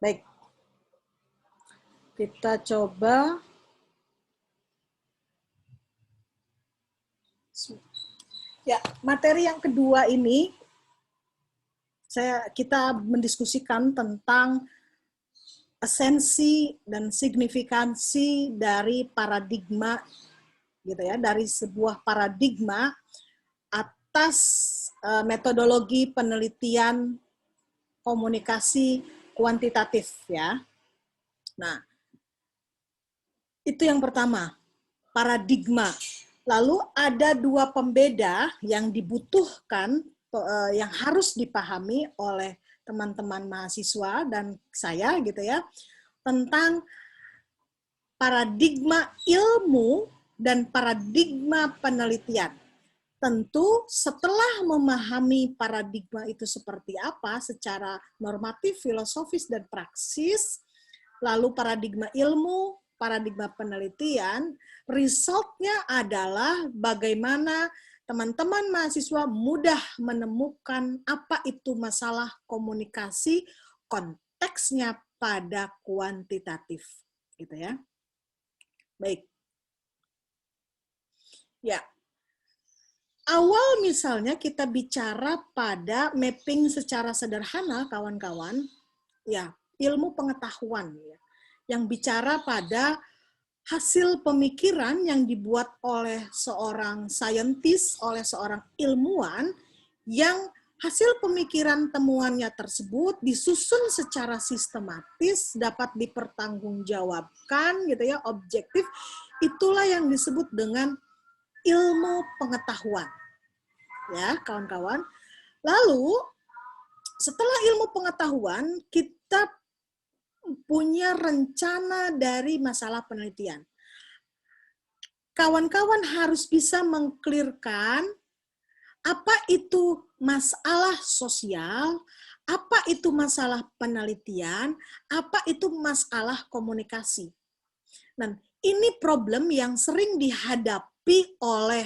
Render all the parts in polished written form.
Baik, kita coba. Ya, materi yang kedua ini kita mendiskusikan tentang esensi dan signifikansi dari paradigma, gitu ya, dari sebuah paradigma atas metodologi penelitian komunikasi kuantitatif, ya. Nah, itu yang pertama, paradigma. Lalu ada dua pembeda yang dibutuhkan, yang harus dipahami oleh teman-teman mahasiswa dan saya, gitu ya, tentang paradigma ilmu dan paradigma penelitian. Tentu setelah memahami paradigma itu seperti apa secara normatif, filosofis, dan praksis, lalu paradigma ilmu, paradigma penelitian, resultnya adalah bagaimana teman-teman mahasiswa mudah menemukan apa itu masalah komunikasi, konteksnya pada kuantitatif, gitu ya. Baik. Ya. Awal misalnya kita bicara pada mapping secara sederhana, kawan-kawan, ya, ilmu pengetahuan, ya, yang bicara pada hasil pemikiran yang dibuat oleh seorang saintis, oleh seorang ilmuwan, yang hasil pemikiran temuannya tersebut disusun secara sistematis, dapat dipertanggungjawabkan, gitu ya, objektif. Itulah yang disebut dengan ilmu pengetahuan, ya, kawan-kawan. Lalu setelah ilmu pengetahuan, kita punya rencana dari masalah penelitian. Kawan-kawan harus bisa mengklirkan apa itu masalah sosial, apa itu masalah penelitian, apa itu masalah komunikasi. Dan ini problem yang sering dihadapi oleh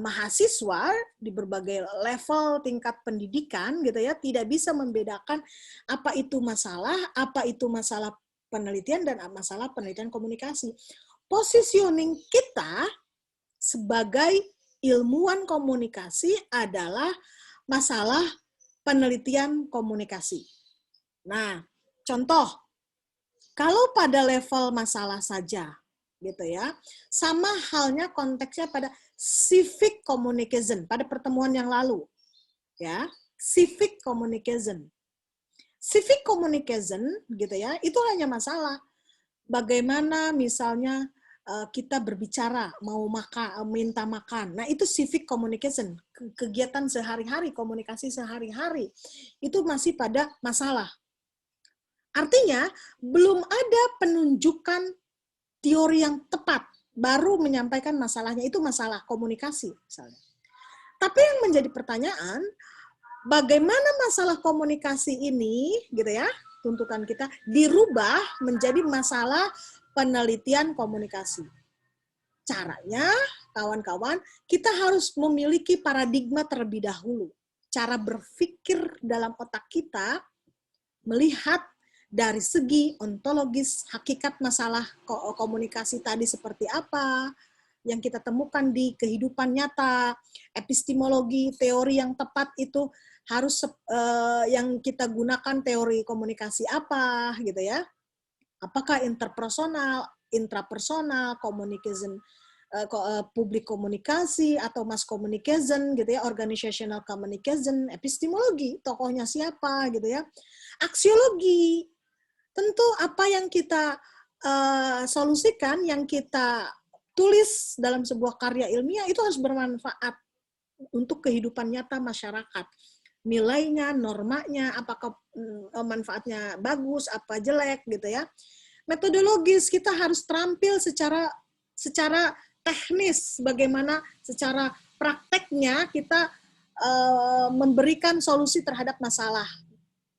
mahasiswa di berbagai level tingkat pendidikan, gitu ya, tidak bisa membedakan apa itu masalah penelitian dan masalah penelitian komunikasi. Positioning kita sebagai ilmuwan komunikasi adalah masalah penelitian komunikasi. Nah, contoh, kalau pada level masalah saja, gitu ya, sama halnya konteksnya pada civic communication pada pertemuan yang lalu, ya, civic communication. Civic communication, gitu ya, itu hanya masalah bagaimana misalnya kita berbicara, mau makan, minta makan. Nah, itu civic communication, kegiatan sehari-hari, komunikasi sehari-hari. Itu masih pada masalah. Artinya, belum ada penunjukan teori yang tepat, baru menyampaikan masalahnya, itu masalah komunikasi misalnya. Tapi yang menjadi pertanyaan, bagaimana masalah komunikasi ini, gitu ya, tuntutan kita dirubah menjadi masalah penelitian komunikasi. Caranya, kawan-kawan, kita harus memiliki paradigma terlebih dahulu. Cara berpikir dalam otak kita melihat dari segi ontologis hakikat masalah komunikasi tadi seperti apa, yang kita temukan di kehidupan nyata, epistemologi, teori yang tepat itu harus yang kita gunakan teori komunikasi apa, gitu ya. Apakah interpersonal, intrapersonal, communication, public komunikasi atau mass communication, gitu ya, organizational communication, epistemologi, tokohnya siapa, gitu ya. Aksiologi, tentu apa yang kita solusikan, yang kita tulis dalam sebuah karya ilmiah itu harus bermanfaat untuk kehidupan nyata masyarakat. Nilainya, normanya, apakah manfaatnya bagus, apa jelek, gitu ya. Metodologis, kita harus terampil secara teknis, bagaimana secara prakteknya kita memberikan solusi terhadap masalah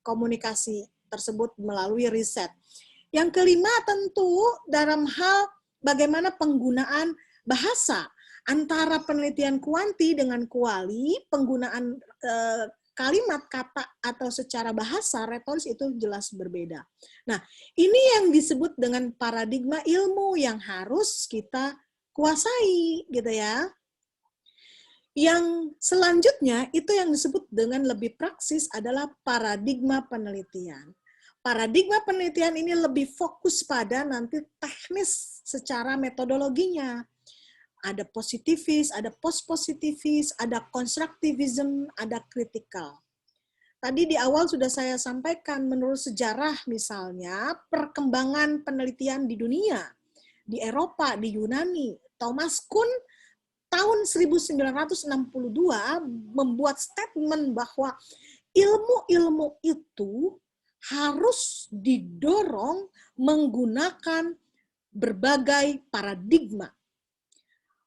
komunikasi tersebut melalui riset. Yang kelima tentu dalam hal bagaimana penggunaan bahasa antara penelitian kuanti dengan kuali, penggunaan kalimat, kata, atau secara bahasa, retoris itu jelas berbeda. Nah, ini yang disebut dengan paradigma ilmu yang harus kita kuasai, gitu ya. Yang selanjutnya, itu yang disebut dengan lebih praksis adalah paradigma penelitian. Paradigma penelitian ini lebih fokus pada nanti teknis secara metodologinya. Ada positivis, ada post-positivis, ada konstruktivism, ada kritikal. Tadi di awal sudah saya sampaikan, menurut sejarah misalnya, perkembangan penelitian di dunia, di Eropa, di Yunani, Thomas Kuhn tahun 1962 membuat statement bahwa ilmu-ilmu itu harus didorong menggunakan berbagai paradigma.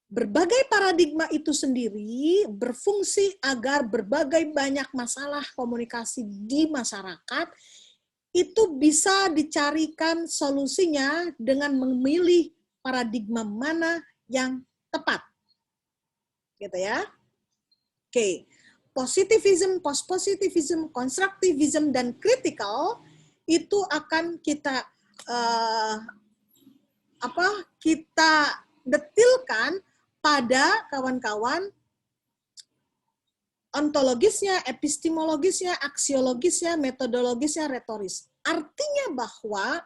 Berbagai paradigma itu sendiri berfungsi agar berbagai banyak masalah komunikasi di masyarakat itu bisa dicarikan solusinya dengan memilih paradigma mana yang tepat. Gitu ya. Oke. Positivism, post-positivism, konstruktivism, dan kritikal itu akan kita kita detilkan pada kawan-kawan ontologisnya, epistemologisnya, aksiologisnya, metodologisnya, retoris. Artinya bahwa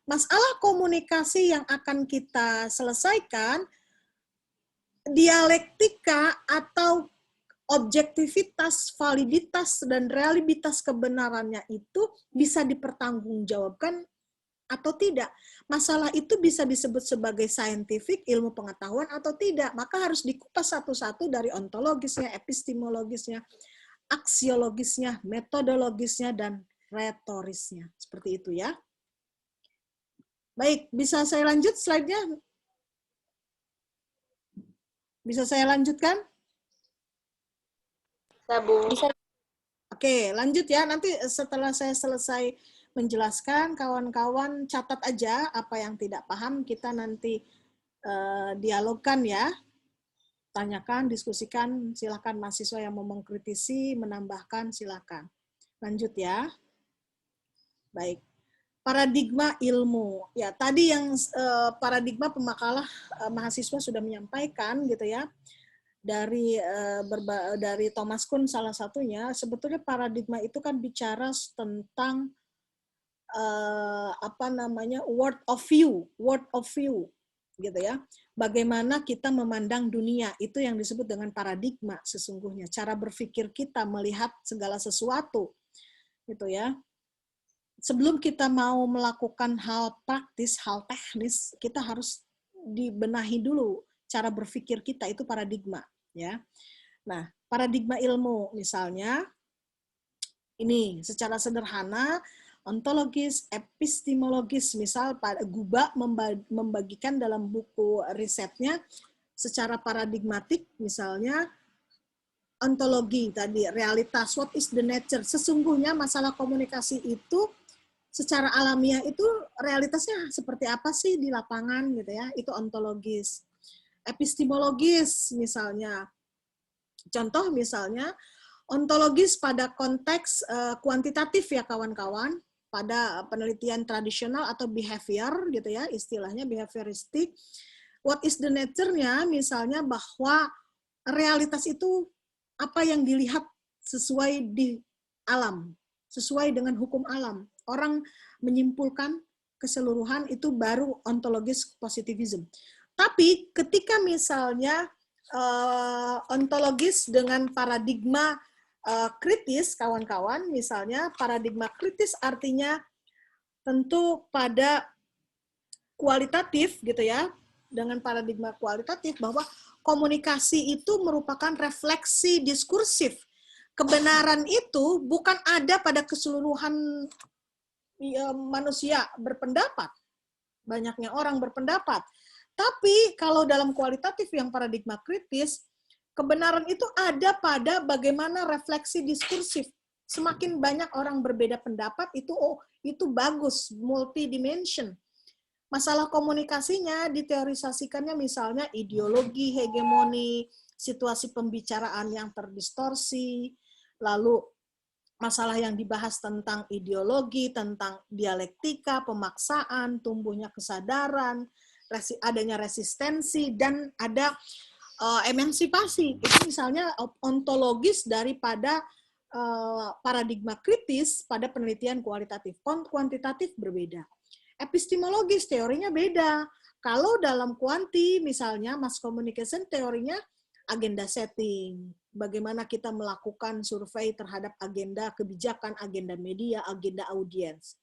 masalah komunikasi yang akan kita selesaikan, dialektika atau objektivitas, validitas, dan realitas kebenarannya itu bisa dipertanggungjawabkan atau tidak. Masalah itu bisa disebut sebagai saintifik, ilmu pengetahuan atau tidak. Maka harus dikupas satu-satu dari ontologisnya, epistemologisnya, aksiologisnya, metodologisnya, dan retorisnya. Seperti itu ya. Baik, bisa saya lanjut slide-nya? Bisa saya lanjutkan? Bisa. Oke, lanjut ya. Nanti setelah saya selesai menjelaskan, kawan-kawan catat aja apa yang tidak paham, kita nanti dialogkan ya. Tanyakan, diskusikan, silakan mahasiswa yang mau mengkritisi, menambahkan, silakan. Lanjut ya. Baik. Paradigma ilmu. Ya, tadi yang paradigma pemakalah mahasiswa sudah menyampaikan gitu ya. Dari Thomas Kuhn salah satunya, sebetulnya paradigma itu kan bicara tentang world of view gitu ya. Bagaimana kita memandang dunia, itu yang disebut dengan paradigma sesungguhnya. Cara berpikir kita melihat segala sesuatu gitu ya. Sebelum kita mau melakukan hal praktis, hal teknis, kita harus dibenahi dulu cara berpikir kita, itu paradigma ya. Nah, paradigma ilmu misalnya ini secara sederhana ontologis, epistemologis, misal Pak Guba membagikan dalam buku risetnya secara paradigmatik misalnya ontologi tadi, realitas, what is the nature, sesungguhnya masalah komunikasi itu secara alamiah itu realitasnya seperti apa sih di lapangan gitu ya, itu ontologis. Epistemologis misalnya, contoh misalnya ontologis pada konteks kuantitatif ya kawan-kawan, pada penelitian tradisional atau behavior gitu ya, istilahnya behavioristik. What is the nature-nya misalnya bahwa realitas itu apa yang dilihat sesuai di alam, sesuai dengan hukum alam. Orang menyimpulkan keseluruhan, itu baru ontologis positivism. Tapi ketika misalnya ontologis dengan paradigma kritis, kawan-kawan, misalnya paradigma kritis artinya tentu pada kualitatif gitu ya, dengan paradigma kualitatif bahwa komunikasi itu merupakan refleksi diskursif. Kebenaran itu bukan ada pada keseluruhan manusia berpendapat, banyaknya orang berpendapat. Tapi kalau dalam kualitatif yang paradigma kritis, kebenaran itu ada pada bagaimana refleksi diskursif. Semakin banyak orang berbeda pendapat, itu bagus, multidimension. Masalah komunikasinya diteorisasikannya misalnya ideologi, hegemoni, situasi pembicaraan yang terdistorsi, lalu masalah yang dibahas tentang ideologi, tentang dialektika, pemaksaan, tumbuhnya kesadaran, adanya resistensi, dan ada emansipasi. Itu misalnya ontologis daripada paradigma kritis pada penelitian kualitatif. Kuantitatif berbeda. Epistemologis teorinya beda. Kalau dalam kuanti misalnya mass communication teorinya agenda setting. Bagaimana kita melakukan survei terhadap agenda kebijakan, agenda media, agenda audiens.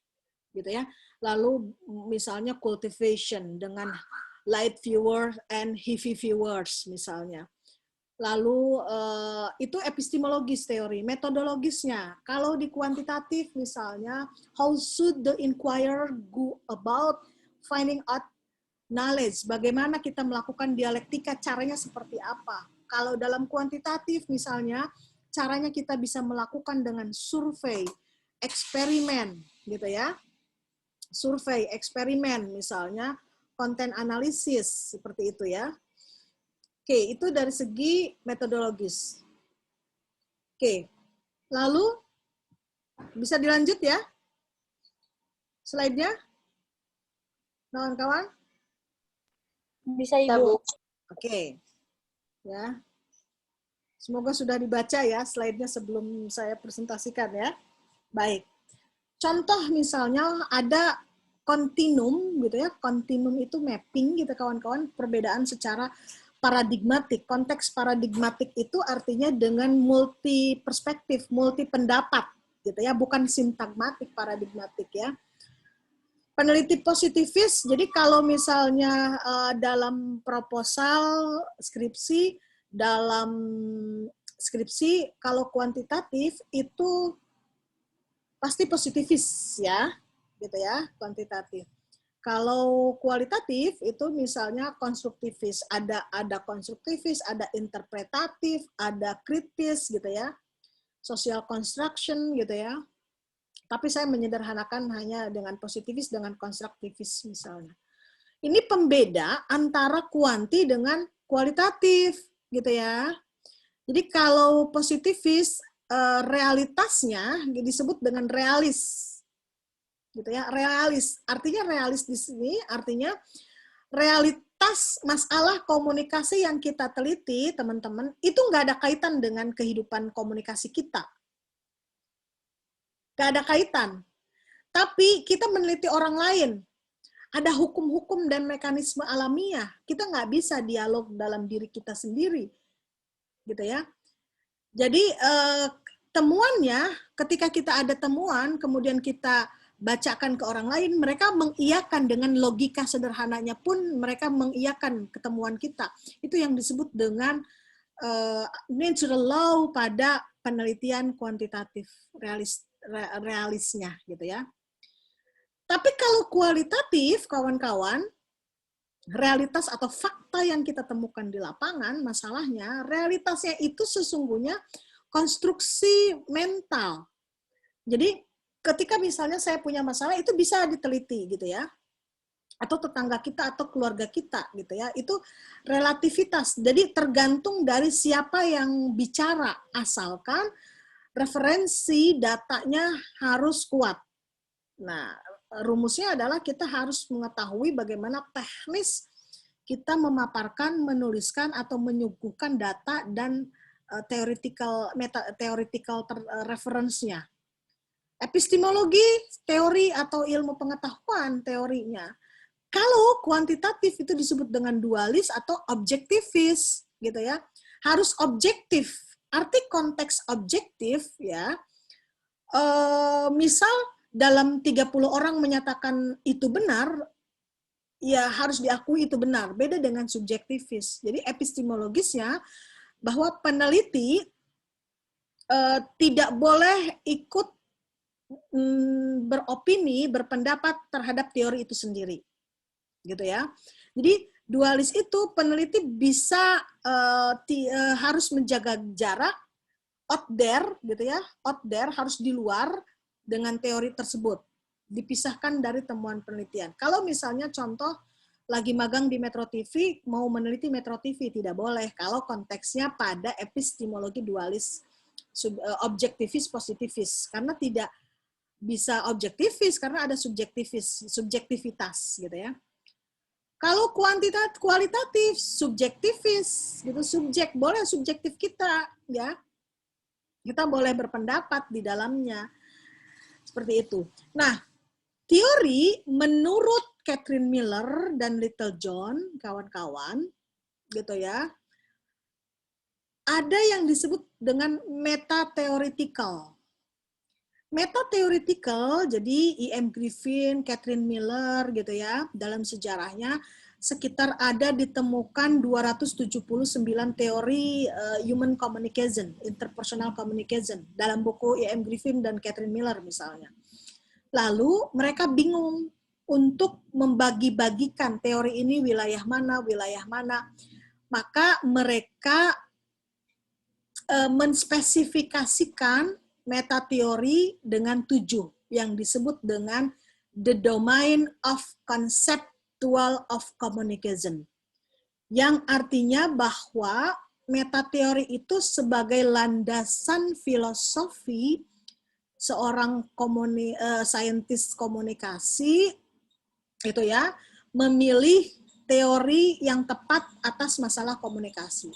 Gitu ya. Lalu misalnya cultivation dengan light viewers and heavy viewers misalnya. Lalu itu epistemologis teori, metodologisnya. Kalau di kuantitatif misalnya, how should the inquirer go about finding out knowledge? Bagaimana kita melakukan dialektika, caranya seperti apa? Kalau dalam kuantitatif misalnya, caranya kita bisa melakukan dengan survei, eksperimen, gitu ya. Survei, eksperimen misalnya, konten analisis, seperti itu ya. Oke, itu dari segi metodologis. Oke, lalu bisa dilanjut ya? Slide-nya, kawan-kawan? Bisa, Ibu. Oke, ya. Semoga sudah dibaca ya slide-nya sebelum saya presentasikan ya. Baik. Contoh misalnya ada kontinum gitu ya. Kontinum itu mapping gitu kawan-kawan, perbedaan secara paradigmatik. Konteks paradigmatik itu artinya dengan multi perspektif, multi pendapat gitu ya, bukan sintagmatik paradigmatik ya. Peneliti positivis, jadi kalau misalnya dalam proposal skripsi, dalam skripsi kalau kuantitatif itu pasti positivis ya, gitu ya, kuantitatif. Kalau kualitatif itu misalnya konstruktivis, ada konstruktivis, ada interpretatif, ada kritis gitu ya, social construction gitu ya. Tapi saya menyederhanakan hanya dengan positivis dengan konstruktivis misalnya. Ini pembeda antara kuanti dengan kualitatif gitu ya. Jadi kalau positivis realitasnya disebut dengan realis. Gitu ya, realis. Artinya realis di sini artinya realitas masalah komunikasi yang kita teliti, teman-teman, itu nggak ada kaitan dengan kehidupan komunikasi kita. Nggak ada kaitan. Tapi kita meneliti orang lain. Ada hukum-hukum dan mekanisme alamiah. Kita nggak bisa dialog dalam diri kita sendiri. Gitu ya. Jadi temuannya, ketika kita ada temuan, kemudian kita bacakan ke orang lain, mereka mengiyakan dengan logika sederhananya pun mereka mengiyakan ketemuan kita. Itu yang disebut dengan natural law pada penelitian kuantitatif realisnya gitu ya. Tapi kalau kualitatif, kawan-kawan, realitas atau fakta yang kita temukan di lapangan, masalahnya realitasnya itu sesungguhnya konstruksi mental. Jadi ketika misalnya saya punya masalah itu bisa diteliti gitu ya, atau tetangga kita atau keluarga kita gitu ya, itu relativitas. Jadi tergantung dari siapa yang bicara, asalkan referensi datanya harus kuat. Nah, rumusnya adalah kita harus mengetahui bagaimana teknis kita memaparkan, menuliskan atau menyuguhkan data dan theoretical reference-nya. Epistemologi, teori atau ilmu pengetahuan teorinya. Kalau kuantitatif itu disebut dengan dualis atau objektivis, gitu ya. Harus objektif. Arti konteks objektif ya. Misal dalam 30 orang menyatakan itu benar, ya harus diakui itu benar. Beda dengan subjektivis. Jadi epistemologisnya bahwa peneliti tidak boleh ikut beropini, berpendapat terhadap teori itu sendiri, gitu ya. Jadi dualis itu peneliti bisa harus menjaga jarak, out there, gitu ya, out there harus di luar dengan teori tersebut, dipisahkan dari temuan penelitian. Kalau misalnya contoh lagi magang di Metro TV, mau meneliti Metro TV tidak boleh kalau konteksnya pada epistemologi dualis objektivis positivis, karena tidak bisa objektivis karena ada subjektivitas gitu ya. Kalau kualitatif, subjektivis gitu, boleh subjektif kita ya. Kita boleh berpendapat di dalamnya. Seperti itu. Nah, teori menurut Catherine Miller dan Littlejohn, kawan-kawan, gitu ya, ada yang disebut dengan meta-theoretical. Meta-theoretical, jadi E.M. Griffin, Catherine Miller, gitu ya, dalam sejarahnya, sekitar ada ditemukan 279 teori human communication, interpersonal communication, dalam buku E.M. Griffin dan Catherine Miller misalnya. Lalu mereka bingung untuk membagi-bagikan teori ini wilayah mana. Maka mereka menspesifikasikan metateori dengan 7 yang disebut dengan the domain of conceptual of communication. Yang artinya bahwa metateori itu sebagai landasan filosofi seorang saintis komunikasi itu ya, memilih teori yang tepat atas masalah komunikasi.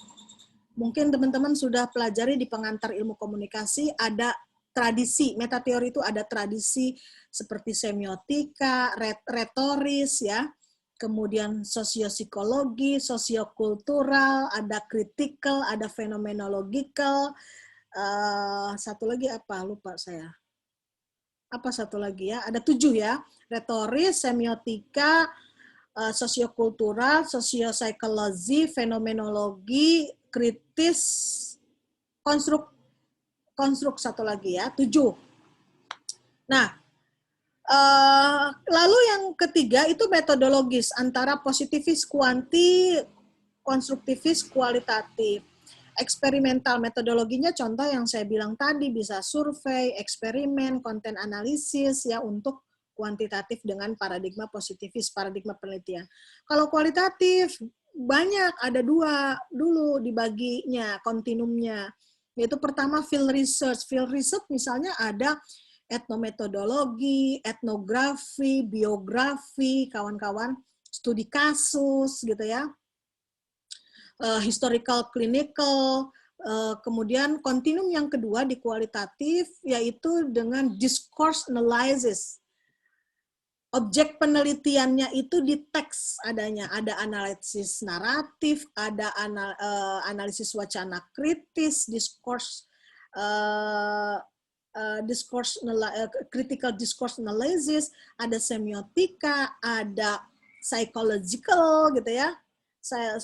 Mungkin teman-teman sudah pelajari di pengantar ilmu komunikasi, ada tradisi, metateori itu ada tradisi seperti semiotika, retoris, ya, kemudian sosiopsikologi, sosiokultural, ada critical, ada phenomenological, satu lagi apa, lupa saya. Apa satu lagi ya, ada 7 ya, retoris, semiotika, sosiokultural, sosiopsikologi, fenomenologi, kritis, konstruk satu lagi ya, 7. Nah, lalu yang ketiga itu metodologis, antara positivis kuanti, konstruktivis kualitatif. Eksperimental, metodologinya contoh yang saya bilang tadi, bisa survei, eksperimen, konten analisis ya, untuk kuantitatif dengan paradigma positivis, paradigma penelitian. Kalau kualitatif, banyak, ada 2 dulu dibaginya, kontinumnya. Yaitu pertama field research. Field research misalnya ada etnometodologi, etnografi, biografi, kawan-kawan, studi kasus gitu ya. Historical clinical, kemudian kontinum yang kedua di kualitatif yaitu dengan discourse analysis. Objek penelitiannya itu di teks adanya, ada analisis naratif, ada analisis wacana kritis, critical discourse analysis, ada semiotika, ada psychological gitu ya,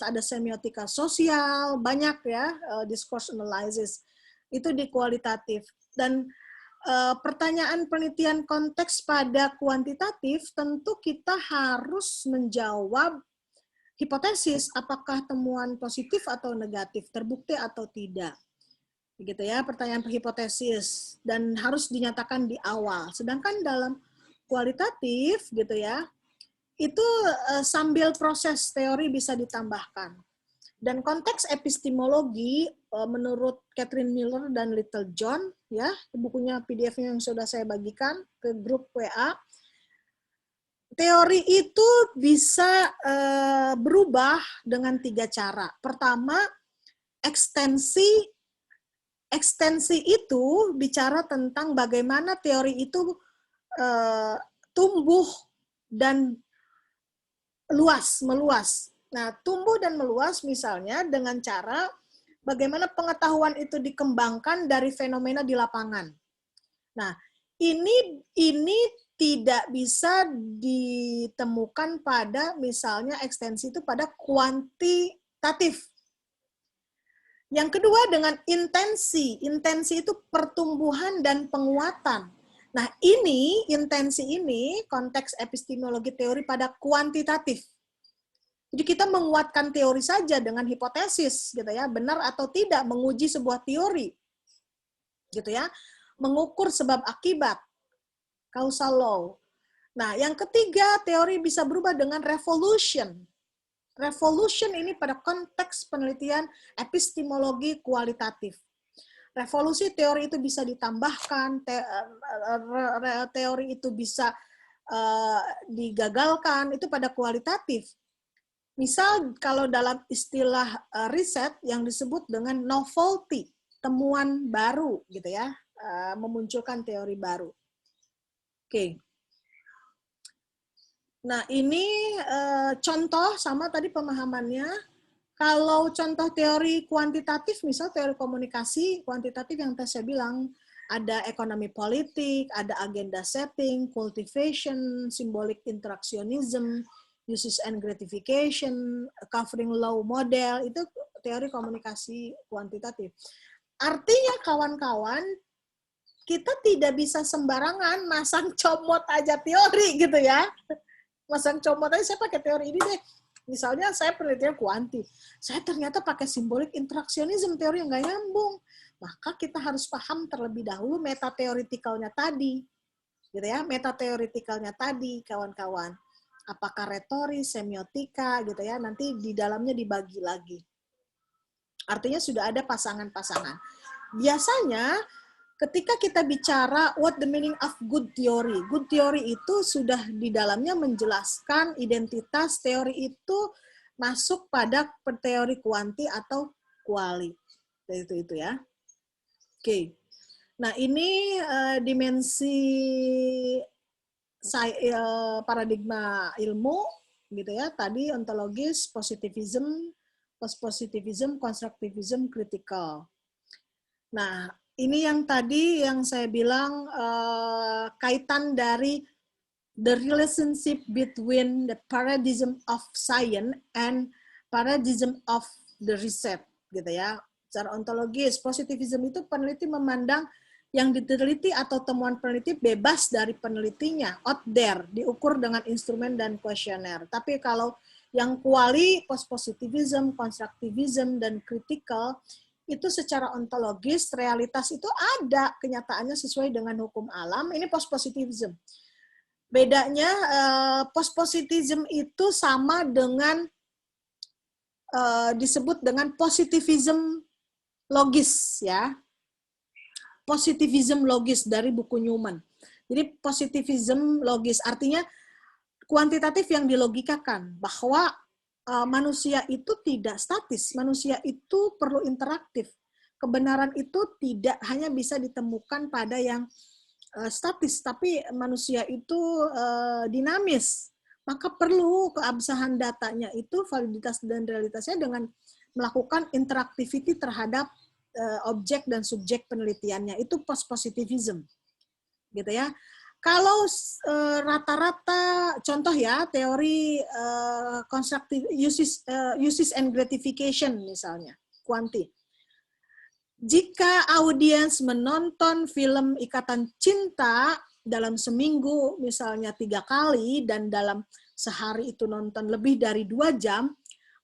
ada semiotika sosial, banyak ya, discourse analysis itu di kualitatif. Dan pertanyaan penelitian konteks pada kuantitatif, tentu kita harus menjawab hipotesis apakah temuan positif atau negatif, terbukti atau tidak. Begitu ya, pertanyaan hipotesis, dan harus dinyatakan di awal. Sedangkan dalam kualitatif gitu ya, itu sambil proses teori bisa ditambahkan. Dan konteks epistemologi menurut Catherine Miller dan Littlejohn, ya, bukunya PDF-nya yang sudah saya bagikan ke grup WA, teori itu bisa berubah dengan 3 cara. Pertama, ekstensi itu bicara tentang bagaimana teori itu tumbuh dan meluas. Nah, tumbuh dan meluas misalnya dengan cara bagaimana pengetahuan itu dikembangkan dari fenomena di lapangan. Nah, ini tidak bisa ditemukan pada misalnya ekstensi itu pada kuantitatif. Yang kedua dengan intensi. Intensi itu pertumbuhan dan penguatan. Nah, intensi ini konteks epistemologi teori pada kuantitatif. Jadi kita menguatkan teori saja dengan hipotesis gitu ya, benar atau tidak, menguji sebuah teori. Gitu ya. Mengukur sebab akibat, causal law. Nah, yang ketiga, teori bisa berubah dengan revolution. Revolution ini pada konteks penelitian epistemologi kualitatif. Revolusi teori itu bisa ditambahkan, teori itu bisa digagalkan, itu pada kualitatif. Misal kalau dalam istilah riset yang disebut dengan novelty, temuan baru gitu ya, memunculkan teori baru. Oke. Nah, ini contoh sama tadi pemahamannya. Kalau contoh teori kuantitatif, misal teori komunikasi kuantitatif yang tadi saya bilang, ada ekonomi politik, ada agenda setting, cultivation, symbolic interactionism, uses and gratification, covering law model, itu teori komunikasi kuantitatif. Artinya kawan-kawan, kita tidak bisa sembarangan masang comot aja teori gitu ya. Masang comot aja, saya pakai teori ini deh. Misalnya saya penelitian kuanti, saya ternyata pakai symbolic interactionism, teori yang nggak nyambung. Maka kita harus paham terlebih dahulu metateoritikalnya tadi. Gitu ya, metateoritikalnya tadi, kawan-kawan. Apakah retoris, semiotika, gitu ya, nanti di dalamnya dibagi lagi. Artinya sudah ada pasangan-pasangan. Biasanya ketika kita bicara what the meaning of good theory itu sudah di dalamnya menjelaskan identitas teori itu masuk pada teori kuanti atau kuali. Itu ya. Oke. Nah, ini dimensi paradigma ilmu gitu ya. Tadi ontologis, positivism, post-positivism, constructivism, critical. Nah, ini yang tadi yang saya bilang kaitan dari the relationship between the paradigm of science and paradigm of the research, gitu ya. Secara ontologis, positivism itu peneliti memandang yang diteliti atau temuan peneliti bebas dari penelitinya, out there, diukur dengan instrumen dan kuesioner. Tapi kalau yang kuali, post-positivism, constructivism, dan critical, itu secara ontologis, realitas itu ada, kenyataannya sesuai dengan hukum alam. Ini post-positivism. Bedanya, post-positivism itu sama dengan, disebut dengan positivism logis, ya. Positivism logis dari buku Newman. Jadi positivism logis, artinya kuantitatif yang dilogikakan, bahwa manusia itu tidak statis, manusia itu perlu interaktif. Kebenaran itu tidak hanya bisa ditemukan pada yang statis, tapi manusia itu dinamis. Maka perlu keabsahan datanya itu, validitas dan realitasnya dengan melakukan interaktiviti terhadap objek dan subjek penelitiannya. Itu post-positivism. Gitu ya. Kalau rata-rata, contoh ya, teori constructive uses and gratification misalnya, kuanti. Jika audiens menonton film Ikatan Cinta dalam seminggu misalnya 3 kali dan dalam sehari itu nonton lebih dari 2 jam,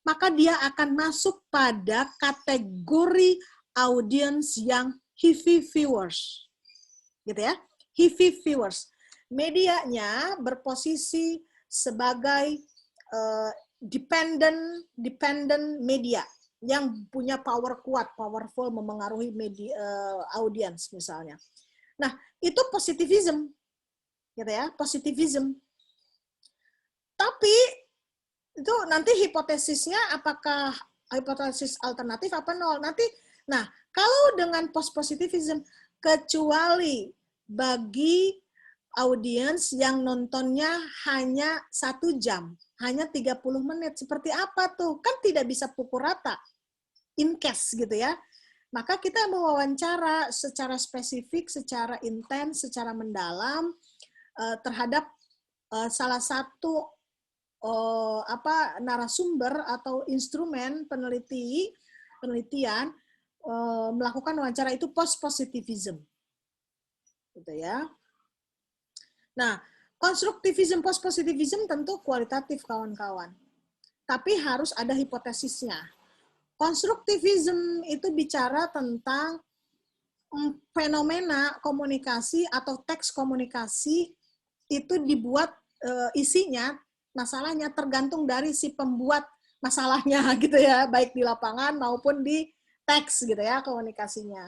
maka dia akan masuk pada kategori audiens yang heavy viewers. Gitu ya. Heavy viewers. Medianya berposisi sebagai dependent media yang punya power kuat, powerful, memengaruhi media audiens misalnya. Nah, itu positivism. Gitu ya, positivism. Tapi itu nanti hipotesisnya apakah hipotesis alternatif apa nol. Nanti, nah, kalau dengan post-positivism, kecuali bagi audiens yang nontonnya hanya 1 jam, hanya 30 menit. Seperti apa tuh? Kan tidak bisa pukul rata. In case gitu ya. Maka kita mewawancara secara spesifik, secara intens, secara mendalam terhadap salah satu narasumber atau instrumen penelitian melakukan wawancara, itu post-positivism. Gitu ya. Nah, konstruktivism, post-positivism tentu kualitatif, kawan-kawan. Tapi harus ada hipotesisnya. Konstruktivism itu bicara tentang fenomena komunikasi atau teks komunikasi itu dibuat isinya, masalahnya tergantung dari si pembuat masalahnya gitu ya, baik di lapangan maupun di teks gitu ya komunikasinya.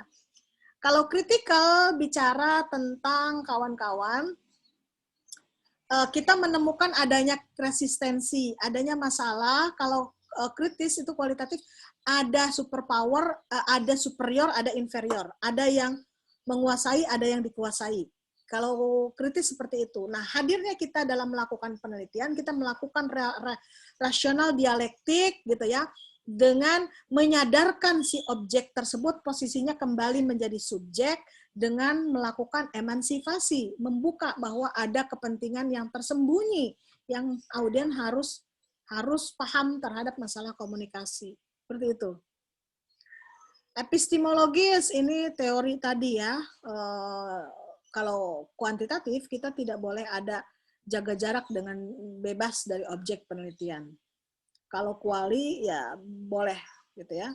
Kalau kritikal bicara tentang kawan-kawan, kita menemukan adanya resistensi, adanya masalah. Kalau kritis itu kualitatif, ada superpower, ada superior, ada inferior, ada yang menguasai, ada yang dikuasai. Kalau kritis seperti itu. Nah, hadirnya kita dalam melakukan penelitian, kita melakukan rasional dialektik gitu ya, dengan menyadarkan si objek tersebut posisinya kembali menjadi subjek, dengan melakukan emansipasi, membuka bahwa ada kepentingan yang tersembunyi yang audien harus paham terhadap masalah komunikasi. Seperti itu. Epistemologis ini teori tadi ya. Kalau kuantitatif kita tidak boleh ada jaga jarak dengan bebas dari objek penelitian. Kalau kuali ya boleh gitu ya.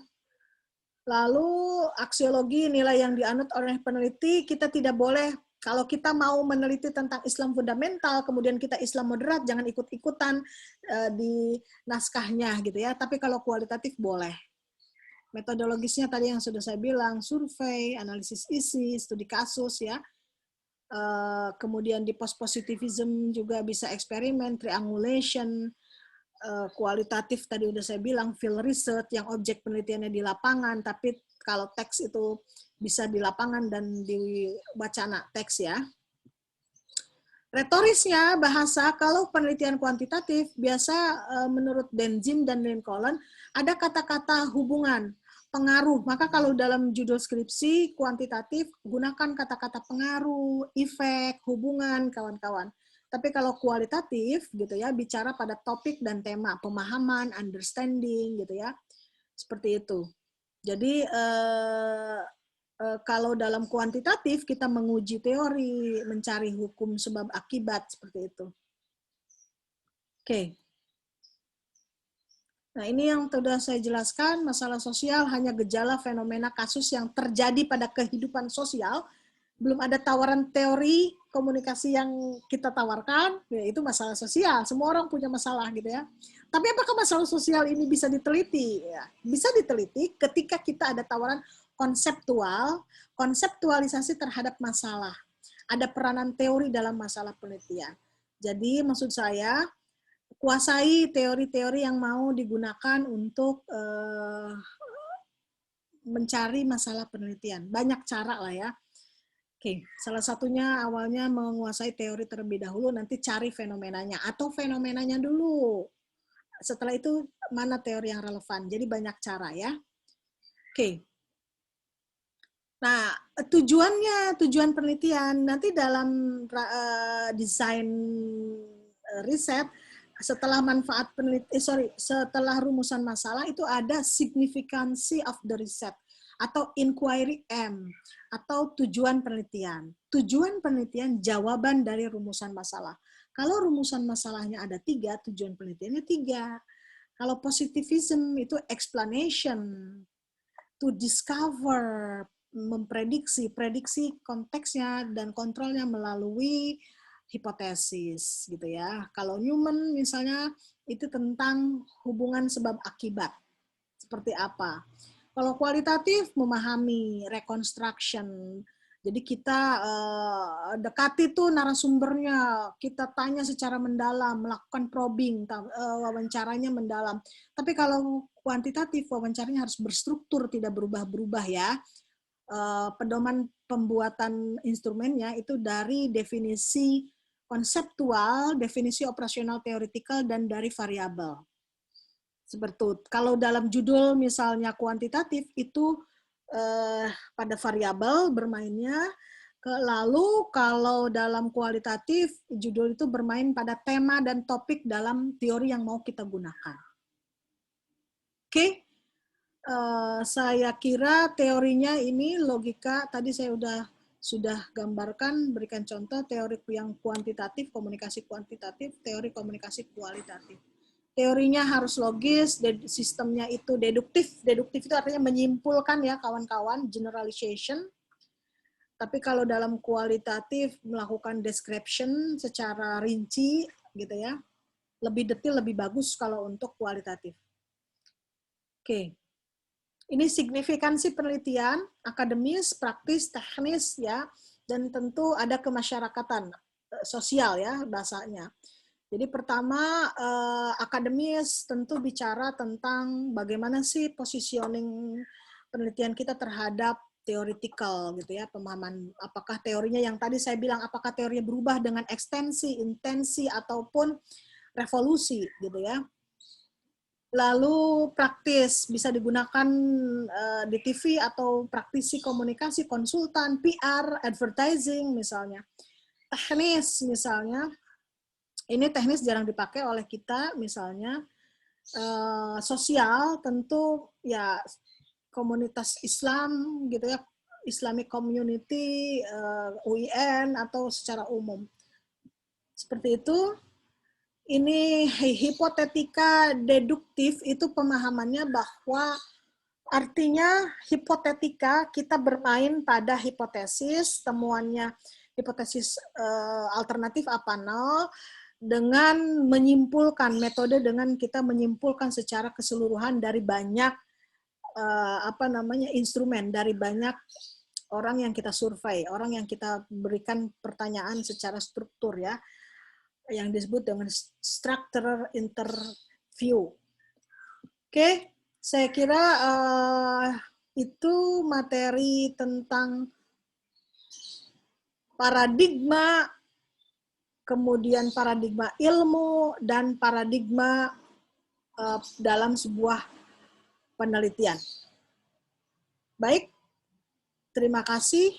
Lalu aksiologi, nilai yang dianut oleh peneliti, kita tidak boleh, kalau kita mau meneliti tentang Islam fundamental, kemudian kita Islam moderat, jangan ikut-ikutan di naskahnya gitu ya. Tapi kalau kualitatif boleh. Metodologisnya tadi yang sudah saya bilang, survei, analisis isi, studi kasus ya. Kemudian di post-positivism juga bisa eksperimen, triangulation, kualitatif tadi udah saya bilang, field research yang objek penelitiannya di lapangan, tapi kalau teks itu bisa di lapangan dan di wacana teks ya. Retorisnya bahasa, kalau penelitian kuantitatif biasa menurut Benzin dan Lincoln ada kata-kata hubungan, pengaruh. Maka kalau dalam judul skripsi kuantitatif gunakan kata-kata pengaruh, efek, hubungan, kawan-kawan. Tapi kalau kualitatif gitu ya, bicara pada topik dan tema, pemahaman, understanding gitu ya. Seperti itu. Jadi kalau dalam kuantitatif kita menguji teori, mencari hukum sebab akibat seperti itu. Oke. Nah, ini yang sudah saya jelaskan, masalah sosial hanya gejala fenomena kasus yang terjadi pada kehidupan sosial. Belum ada tawaran teori komunikasi yang kita tawarkan, ya itu masalah sosial. Semua orang punya masalah gitu ya. Tapi apakah masalah sosial ini bisa diteliti? Ya, bisa diteliti ketika kita ada tawaran konseptual, konseptualisasi terhadap masalah. Ada peranan teori dalam masalah penelitian. Jadi maksud saya, kuasai teori-teori yang mau digunakan untuk mencari masalah penelitian. Banyak cara lah ya. Oke, salah satunya awalnya menguasai teori terlebih dahulu, nanti cari fenomenanya, atau fenomenanya dulu. Setelah itu, mana teori yang relevan. Jadi banyak cara ya. Oke. Nah, tujuan penelitian, nanti dalam desain riset, setelah manfaat setelah rumusan masalah itu ada signifikansi of the research atau inquiry M atau tujuan penelitian. Tujuan penelitian jawaban dari rumusan masalah. Kalau rumusan masalahnya ada 3, tujuan penelitiannya 3. Kalau positivism itu explanation, to discover, prediksi konteksnya dan kontrolnya melalui hipotesis gitu ya. Kalau Newman misalnya itu tentang hubungan sebab akibat. Seperti apa? Kalau kualitatif memahami reconstruction. Jadi kita dekati tuh narasumbernya, kita tanya secara mendalam, melakukan probing, wawancaranya mendalam. Tapi kalau kuantitatif, wawancaranya harus berstruktur, tidak berubah-berubah ya. Pedoman pembuatan instrumennya itu dari definisi konseptual, definisi operasional teoretikal, dan dari variabel. Seperti itu. Kalau dalam judul misalnya kuantitatif itu pada variabel bermainnya, lalu kalau dalam kualitatif judul itu bermain pada tema dan topik dalam teori yang mau kita gunakan. Oke, saya kira teorinya ini logika tadi saya sudah gambarkan, berikan contoh teori yang kuantitatif, komunikasi kuantitatif, teori komunikasi kualitatif. Teorinya harus logis, sistemnya itu deduktif. Deduktif itu artinya menyimpulkan ya kawan-kawan, generalization. Tapi kalau dalam kualitatif melakukan description secara rinci gitu ya, lebih detail, lebih bagus kalau untuk kualitatif. Oke. Ini signifikansi penelitian, akademis, praktis, teknis, ya, dan tentu ada kemasyarakatan, sosial, ya, bahasanya. Jadi pertama, akademis tentu bicara tentang bagaimana sih positioning penelitian kita terhadap theoretical, gitu ya, pemahaman apakah teorinya yang tadi saya bilang, apakah teorinya berubah dengan ekstensi, intensi, ataupun revolusi, gitu ya. Lalu praktis, bisa digunakan di TV atau praktisi komunikasi, konsultan, PR, advertising misalnya. Teknis misalnya, ini teknis jarang dipakai oleh kita misalnya. Sosial tentu ya komunitas Islam gitu ya, Islamic Community, UIN atau secara umum. Seperti itu. Ini hipotetika deduktif itu pemahamannya bahwa artinya hipotetika kita bermain pada hipotesis, temuannya hipotesis alternatif apa nol, dengan menyimpulkan metode dengan kita menyimpulkan secara keseluruhan dari banyak instrumen, dari banyak orang yang kita survei, orang yang kita berikan pertanyaan secara struktur, ya, yang disebut dengan structural interview. Oke, saya kira itu materi tentang paradigma, kemudian paradigma ilmu, dan paradigma dalam sebuah penelitian. Baik, terima kasih.